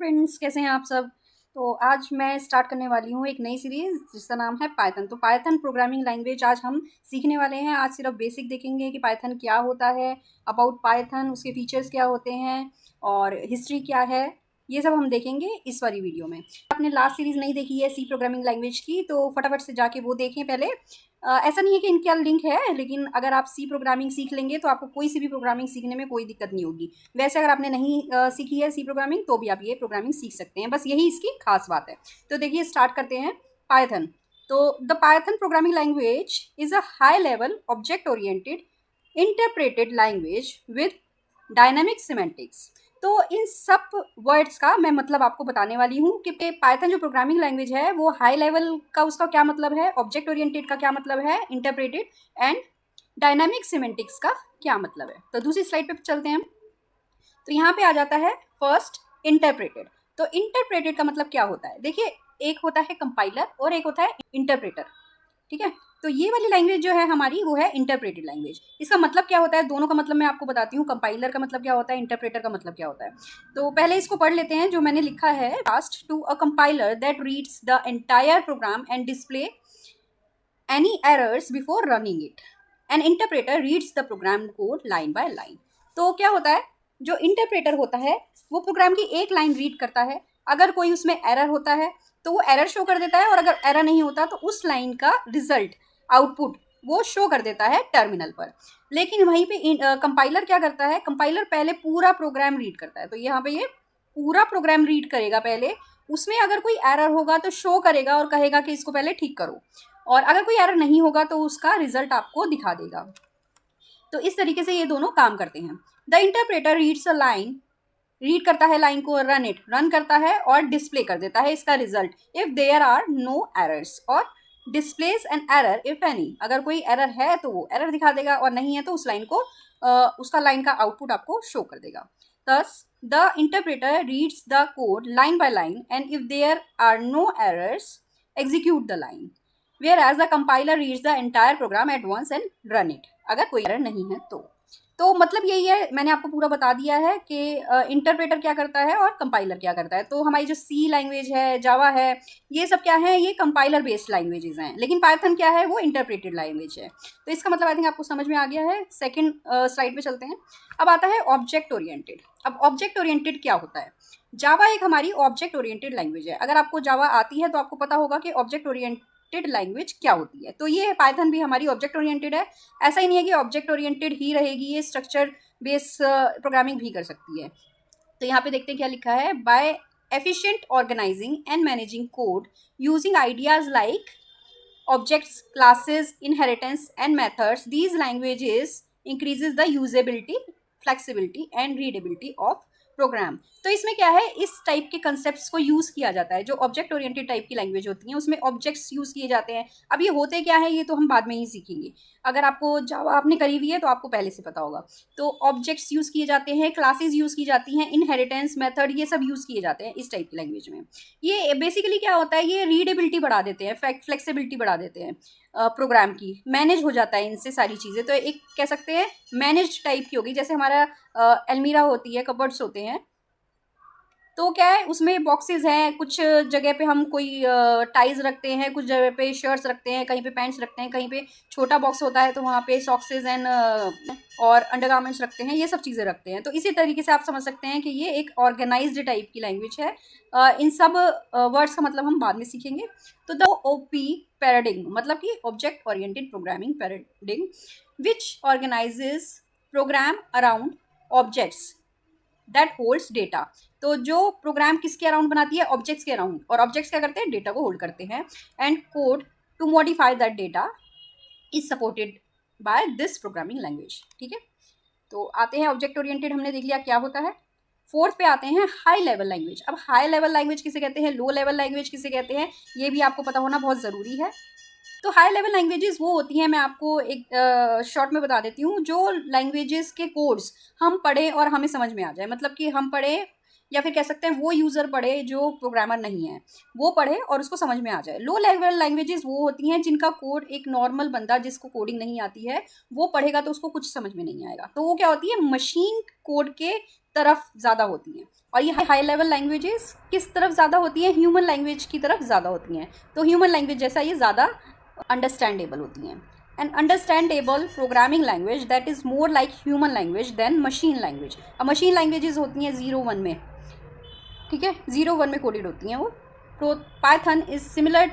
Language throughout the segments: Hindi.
फ्रेंड्स, कैसे हैं आप सब। तो आज मैं स्टार्ट करने वाली हूँ एक नई सीरीज़ जिसका नाम है पाइथन। तो पाइथन प्रोग्रामिंग लैंग्वेज आज हम सीखने वाले हैं। आज सिर्फ बेसिक देखेंगे कि पाइथन क्या होता है, अबाउट पाइथन, उसके फीचर्स क्या होते हैं और हिस्ट्री क्या है, ये सब हम देखेंगे इस वाली वीडियो में। आपने लास्ट सीरीज़ नहीं देखी है सी प्रोग्रामिंग लैंग्वेज की तो फटाफट से जाके वो देखें पहले। ऐसा नहीं है कि इनका लिंक है, लेकिन अगर आप सी प्रोग्रामिंग सीख लेंगे तो आपको कोई सी भी प्रोग्रामिंग सीखने में कोई दिक्कत नहीं होगी। वैसे अगर आपने नहीं सीखी है सी प्रोग्रामिंग तो भी आप ये प्रोग्रामिंग सीख सकते हैं, बस यही इसकी खास बात है। तो देखिए स्टार्ट करते हैं पाइथन। तो the Python programming language is a high level object oriented interpreted language with dynamic semantics. तो इन सब वर्ड्स का मैं मतलब आपको बताने वाली हूँ कि पाइथन जो प्रोग्रामिंग लैंग्वेज है वो हाई लेवल का उसका क्या मतलब है, ऑब्जेक्ट ओरिएंटेड का क्या मतलब है, इंटरप्रेटेड एंड डायनामिक सिमेंटिक्स का क्या मतलब है। तो दूसरी स्लाइड पे चलते हैं हम। तो यहाँ पे आ जाता है फर्स्ट इंटरप्रेटेड। तो इंटरप्रेटेड का मतलब क्या होता है, देखिए एक होता है कंपाइलर और एक होता है इंटरप्रेटर, ठीक है। तो ये वाली लैंग्वेज जो है हमारी वो है इंटरप्रेटेड लैंग्वेज। इसका मतलब क्या होता है, दोनों का मतलब मैं आपको बताती हूँ। कंपाइलर का मतलब क्या होता है, इंटरप्रेटर का मतलब क्या होता है। तो पहले इसको पढ़ लेते हैं जो मैंने लिखा है। Last two a compiler that reads the entire program and display any errors before running it. An interpreter reads the program code line by line. तो क्या होता है, जो इंटरप्रेटर होता है वो प्रोग्राम की एक लाइन रीड करता है। अगर कोई उसमें एरर होता है तो वो एरर शो कर देता है, और अगर एरर नहीं होता तो उस लाइन का रिजल्ट, आउटपुट वो शो कर देता है टर्मिनल पर। लेकिन वहीं पे कंपाइलर क्या करता है, कंपाइलर पहले पूरा प्रोग्राम रीड करता है। तो यहाँ पे ये पूरा प्रोग्राम रीड करेगा पहले, उसमें अगर कोई एरर होगा तो शो करेगा और कहेगा कि इसको पहले ठीक करो, और अगर कोई एरर नहीं होगा तो उसका रिजल्ट आपको दिखा देगा। तो इस तरीके से ये दोनों काम करते हैं। The interpreter reads a line, read करता है लाइन को, रन इट, रन करता है और डिस्प्ले कर देता है इसका result if there are no errors, और displace an error if any. अगर कोई एरर है तो वो एरर दिखा देगा, और नहीं है तो उस लाइन को उसका लाइन का आउटपुट आपको शो कर देगा। Thus, the interpreter reads the code line by line, and if there are no errors, execute the line. Whereas the compiler reads the entire program at once and run it. अगर कोई एरर नहीं है तो मतलब यही है, मैंने आपको पूरा बता दिया है कि इंटरप्रेटर क्या करता है और कंपाइलर क्या करता है। तो हमारी जो सी लैंग्वेज है, जावा है, ये सब क्या है, ये कंपाइलर बेस्ड लैंग्वेजेस हैं। लेकिन पाइथन क्या है, वो इंटरप्रेटेड लैंग्वेज है। तो इसका मतलब आई थिंक आपको समझ में आ गया है। सेकेंड स्लाइड पे चलते हैं। अब आता है ऑब्जेक्ट ओरिएंटेड। अब ऑब्जेक्ट ओरिएंटेड क्या होता है, जावा एक हमारी ऑब्जेक्ट ओरिएंटेड लैंग्वेज है। अगर आपको जावा आती है तो आपको पता होगा कि ऑब्जेक्ट ओरिएंटेड लैंग्वेज क्या होती है। तो ये पाइथन भी हमारी ऑब्जेक्ट ओरिएंटेड है। ऐसा ही नहीं है कि ऑब्जेक्ट ओरिएंटेड ही रहेगी, ये स्ट्रक्चर बेस प्रोग्रामिंग भी कर सकती है। तो यहाँ पे देखते हैं क्या लिखा है। By efficient organising and managing code using ideas like objects, classes, inheritance and methods, these languages increases the usability, flexibility and readability of program. तो इसमें क्या है, इस टाइप के कंसेप्ट्स को यूज़ किया जाता है। जो ऑब्जेक्ट ओरिएंटेड टाइप की लैंग्वेज होती है उसमें ऑब्जेक्ट्स यूज़ किए जाते हैं। अब ये होते क्या है ये तो हम बाद में ही सीखेंगे। अगर आपको जावा आपने करी हुई है तो आपको पहले से पता होगा। तो ऑब्जेक्ट्स यूज़ किए जाते हैं, क्लासेस यूज़ की जाती हैं, इनहेरिटेंस, मेथड, ये सब यूज़ किए जाते हैं इस टाइप की लैंग्वेज में। ये बेसिकली क्या होता है, ये रीडेबिलिटी बढ़ा देते हैं, फ्लेक्सिबिलिटी बढ़ा देते हैं प्रोग्राम की, मैनेज हो जाता है इनसे सारी चीज़ें। तो एक कह सकते हैं मैनेज टाइप की होगी। जैसे हमारा अलमीरा होती है, कबर्ड्स होते हैं, तो क्या है उसमें बॉक्सेस हैं, कुछ जगह पे हम कोई टाइज रखते हैं, कुछ जगह पे शर्ट्स रखते हैं, कहीं पे पैंट्स रखते हैं, कहीं पे छोटा बॉक्स होता है तो वहाँ पे सॉक्सेस एंड और अंडरगारमेंट्स रखते हैं, ये सब चीज़ें रखते हैं। तो इसी तरीके से आप समझ सकते हैं कि ये एक ऑर्गेनाइज्ड टाइप की लैंग्वेज है। इन सब वर्ड्स का मतलब हम बाद में सीखेंगे। तो द ओपी पैराडिग्म मतलब कि object oriented programming paradigm which organises program around objects that holds data. तो जो प्रोग्राम किसके अराउंड बनाती है, ऑब्जेक्ट्स के अराउंड, और ऑब्जेक्ट्स क्या करते हैं, डेटा को होल्ड करते हैं। And code to modify that data is supported by this programming language, ठीक है। तो आते हैं ऑब्जेक्ट ओरिएंटेड, हमने देख लिया क्या होता है। फोर्थ पे आते हैं हाई लेवल लैंग्वेज। अब हाई लेवल लैंग्वेज किसे कहते हैं, लो लेवल लैंग्वेज किसे कहते हैं, ये भी आपको पता होना बहुत ज़रूरी है। तो हाई लेवल लैंग्वेजेस वो होती हैं, मैं आपको एक शॉर्ट में बता देती हूँ, जो लैंग्वेजेस के कोड्स हम पढ़ें और हमें समझ में आ जाए। मतलब कि हम पढ़ें, या फिर कह सकते हैं वो यूज़र पढ़े जो प्रोग्रामर नहीं है, वो पढ़े और उसको समझ में आ जाए। लो लेवल लैंग्वेजेस वो होती हैं जिनका कोड एक नॉर्मल बंदा जिसको कोडिंग नहीं आती है वो पढ़ेगा तो उसको कुछ समझ में नहीं आएगा। तो वो क्या होती है, मशीन कोड के तरफ ज़्यादा होती हैं। और ये हाई लेवल लैंग्वेजेस किस तरफ ज़्यादा होती हैं? ह्यूमन लैंग्वेज की तरफ ज़्यादा होती हैं। तो ह्यूमन लैंग्वेज जैसा ये ज़्यादा अंडरस्टैंडेबल होती हैं। An understandable programming language that is more like human language than machine language. अब मशीन लैंग्वेजेस होती हैं 0-1 में, ठीक है, 0-1 में कोडेड होती हैं वो। तो Python is similar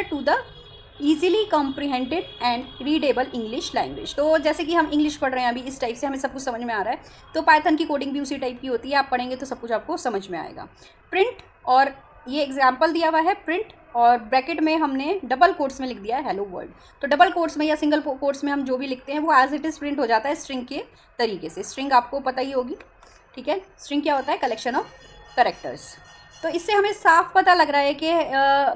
to the easily comprehended and readable English language. तो जैसे कि हम इंग्लिश पढ़ रहे हैं अभी, इस टाइप से हमें सब कुछ समझ में आ रहा है, तो पाइथन की कोडिंग भी उसी टाइप की होती है। आप पढ़ेंगे तो सब कुछ आपको समझ में आएगा। प्रिंट, और ये एग्जाम्पल दिया हुआ है प्रिंट, और ब्रैकेट में हमने डबल कोट्स में लिख दिया है हेलो वर्ल्ड। तो डबल कोट्स में या सिंगल कोट्स में हम जो भी लिखते हैं वो एज इट इज़ प्रिंट हो जाता है स्ट्रिंग के तरीके से। स्ट्रिंग आपको पता ही होगी, ठीक है। स्ट्रिंग क्या होता है? Collection of characters. तो इससे हमें साफ पता लग रहा है कि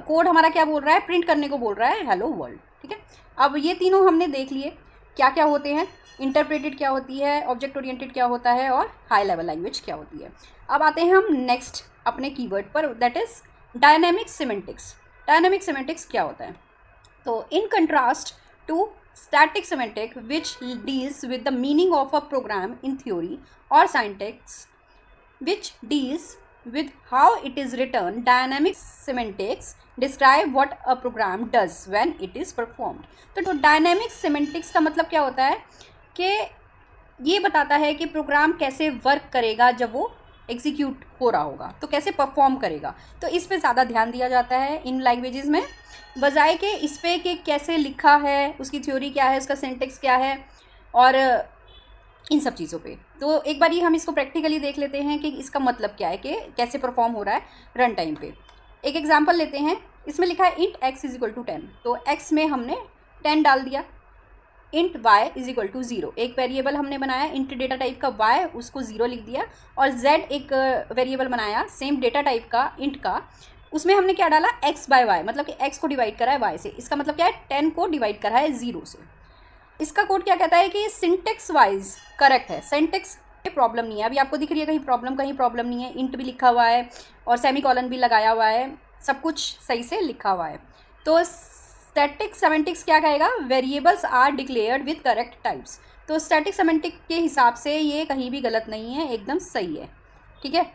कोड हमारा क्या बोल रहा है? प्रिंट करने को बोल रहा है हेलो वर्ल्ड, ठीक है। अब ये तीनों हमने देख लिए क्या क्या होते हैं, इंटरप्रेटेड क्या होती है, ऑब्जेक्ट ओरिएंटेड क्या होता है, और हाई लेवल लैंग्वेज क्या होती है। अब आते हैं हम नेक्स्ट अपने कीवर्ड पर, that is dynamic semantics. Dynamic semantics क्या होता है? तो in contrast to static semantic which deals with the meaning of a program in theory, or syntax which deals with how it is written, dynamic semantics describe what a program does when it is performed। तो dynamic semantics का मतलब क्या होता है कि ये बताता है कि प्रोग्राम कैसे वर्क करेगा जब वो एग्जीक्यूट हो रहा होगा, तो कैसे परफॉर्म करेगा। तो इस पे ज़्यादा ध्यान दिया जाता है इन लैंग्वेजेस में, बजाय के इस पे कि कैसे लिखा है, उसकी थ्योरी क्या है, उसका सिंटेक्स क्या है, और इन सब चीज़ों पे। तो एक बार हम इसको प्रैक्टिकली देख लेते हैं कि इसका मतलब क्या है, कि कैसे परफॉर्म हो रहा है रन टाइम पे। एक एग्जांपल लेते हैं, इसमें लिखा है int x is equal to 10, तो x में हमने 10 डाल दिया। Int y is equal to 0, एक वेरिएबल हमने बनाया इंट डेटा टाइप का y, उसको 0 लिख दिया। और z एक वेरिएबल बनाया सेम डेटा टाइप का इंट का, उसमें हमने क्या डाला? x बाय y, मतलब कि x को डिवाइड करा है y से। इसका मतलब क्या है? 10 को डिवाइड करा है 0 से। इसका कोड क्या कहता है कि सिंटेक्स वाइज करेक्ट है, सिंटेक्स प्रॉब्लम नहीं है। अभी आपको दिख रही है कहीं प्रॉब्लम नहीं है, इंट भी लिखा हुआ है और सेमीकोलन भी लगाया हुआ है, सब कुछ सही से लिखा हुआ है। तो स्टैटिक सेमेंटिक्स क्या कहेगा? Variables are declared with correct types. तो स्टैटिक सेमेंटिक के हिसाब से ये कहीं भी गलत नहीं है, एकदम सही है, ठीक है।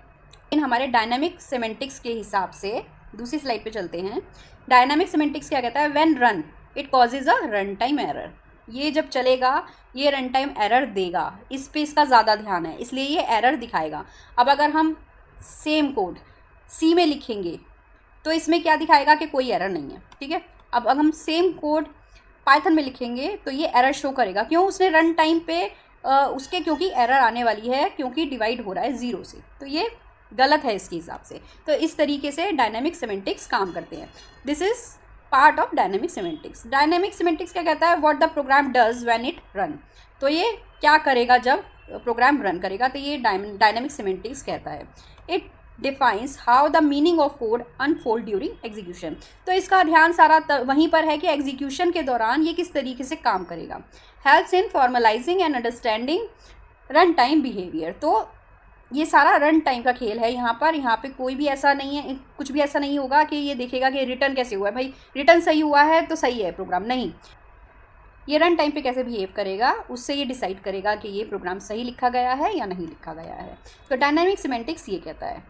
इन हमारे डायनामिक सेमेंटिक्स के हिसाब से दूसरी स्लाइड पे चलते हैं। डायनामिक सेमेंटिक्स क्या कहता है? When run it causes a run time error. ये जब चलेगा ये रन टाइम एरर देगा, इस पे इसका ज़्यादा ध्यान है, इसलिए ये एरर दिखाएगा। अब अगर हम सेम कोड सी में लिखेंगे तो इसमें क्या दिखाएगा कि कोई एरर नहीं है, ठीक है। अब अगर हम सेम कोड पाइथन में लिखेंगे तो ये एरर शो करेगा। क्यों? उसने रन टाइम पे उसके क्योंकि एरर आने वाली है, क्योंकि डिवाइड हो रहा है 0 से, तो ये गलत है इसके हिसाब से। तो इस तरीके से डायनामिक सेमेंटिक्स काम करते हैं। This is part of dynamic semantics. Dynamic semantics क्या कहता है? What the program does when it run. तो ये क्या करेगा जब प्रोग्राम रन करेगा, तो ये डायनेमिक सिमेंटिक्स कहता है। It defines how the meaning of code unfold during execution. तो इसका ध्यान सारा वहीं पर है कि एग्जीक्यूशन के दौरान ये किस तरीके से काम करेगा। Helps in formalising and understanding run time behaviour. तो ये सारा रन टाइम का खेल है यहाँ पे कोई भी ऐसा नहीं है, कुछ भी ऐसा नहीं होगा कि ये देखेगा कि रिटर्न कैसे हुआ है, भाई रिटर्न सही हुआ है तो सही है प्रोग्राम, नहीं। ये रन टाइम पे कैसे बिहेव करेगा उससे ये डिसाइड करेगा कि ये प्रोग्राम सही लिखा गया है या नहीं लिखा गया है। तो डायनामिक सिमेंटिक्स ये कहता है।